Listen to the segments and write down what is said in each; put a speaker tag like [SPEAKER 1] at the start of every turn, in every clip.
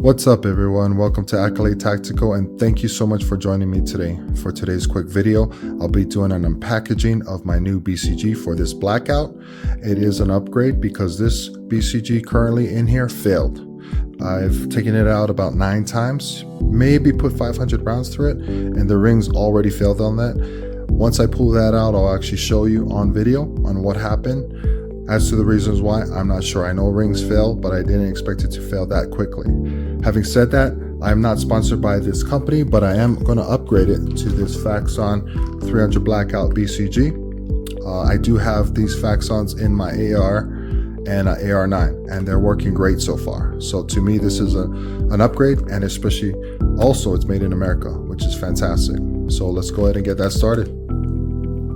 [SPEAKER 1] What's up everyone, welcome to Accolade Tactical and thank you so much for joining me today. For today's quick video, I'll be doing an unpackaging of my new BCG for this blackout. It is an upgrade because this BCG currently in here failed. I've taken it out about 9 times, maybe put 500 rounds through it, and the rings already failed on that. Once I pull that out, I'll actually show you on video on what happened. As to the reasons why, I'm not sure. I know rings fail, but I didn't expect it to fail that quickly. Having said that, I'm not sponsored by this company, but I am going to upgrade it to this Faxon 300 Blackout BCG. I do have these Faxons in my AR and AR9, and they're working great so far. So to me, this is an upgrade, and especially also it's made in America, which is fantastic. So let's go ahead and get that started.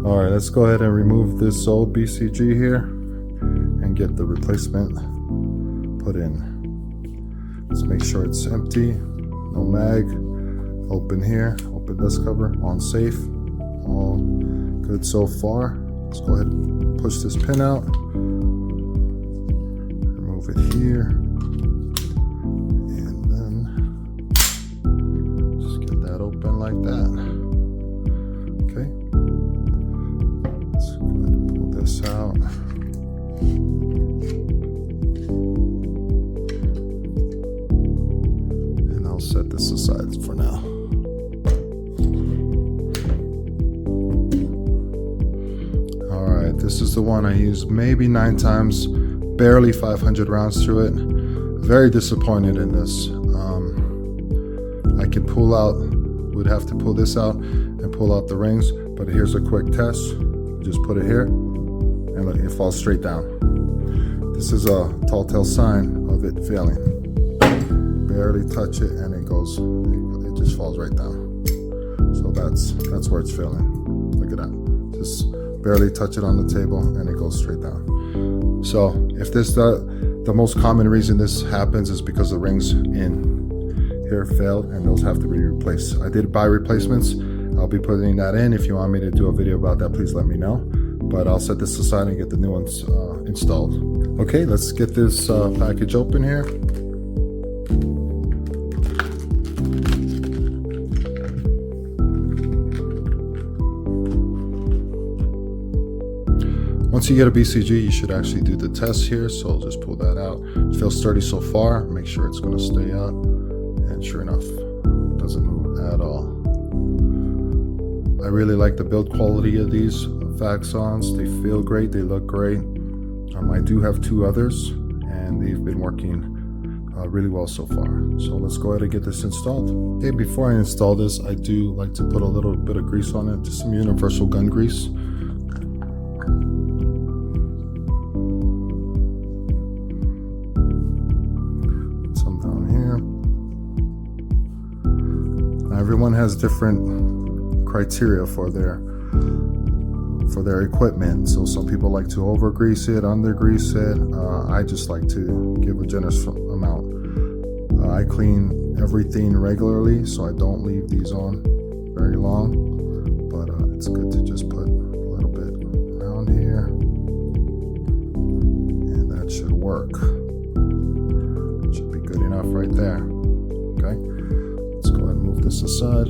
[SPEAKER 1] All right, let's go ahead and remove this old BCG here and get the replacement put in. Let's make sure it's empty, no mag, open here, open this cover, on safe, all good so far. Let's go ahead and push this pin out, remove it here, and then just get that open like that. Okay, let's go ahead and pull this out. I'll set this aside for now. All right, this is the one I used maybe 9 times, barely 500 rounds through it. Very disappointed in this. I can pull out, would have to pull this out and pull out the rings, but here's a quick test. Just put it here and look, it falls straight down. This is a telltale sign of it failing. Barely touch it and it just falls right down. So that's where it's failing. Look at that. Just barely touch it on the table and it goes straight down. So if this the most common reason this happens is because the rings in here failed and those have to be replaced. I did buy replacements. I'll be putting that in. If you want me to do a video about that, please let me know. But I'll set this aside and get the new ones installed. Okay, let's get this package open here. Once you get a BCG, you should actually do the test here. So I'll just pull that out. It feels sturdy so far. Make sure it's going to stay up. And sure enough, it doesn't move at all. I really like the build quality of these Faxons. They feel great. They look great. I do have 2 others, and they've been working really well so far. So let's go ahead and get this installed. Okay, before I install this, I do like to put a little bit of grease on it, just some universal gun grease. Everyone has different criteria for their equipment. So some people like to over grease it, under grease it. I just like to give a generous amount. I clean everything regularly, so I don't leave these on very long. But it's good to just put a little bit around here, and that should work. Should be good enough right there. Okay. Let's go ahead and move this aside.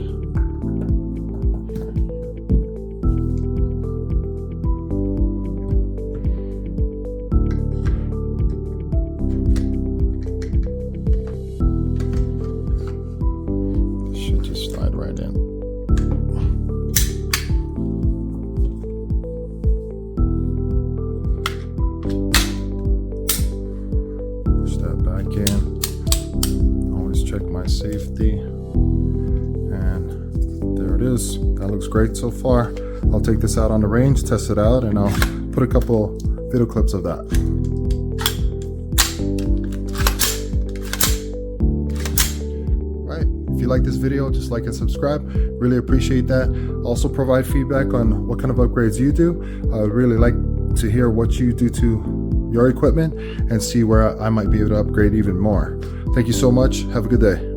[SPEAKER 1] This should just slide right in. Push that back in. Always check my safety. There it is. That looks great so far. I'll take this out on the range, test it out, and I'll put a couple video clips of that. Right. If you like this video, just like and subscribe. Really appreciate that. Also provide feedback on what kind of upgrades you do. I would really like to hear what you do to your equipment and see where I might be able to upgrade even more. Thank you so much. Have a good day.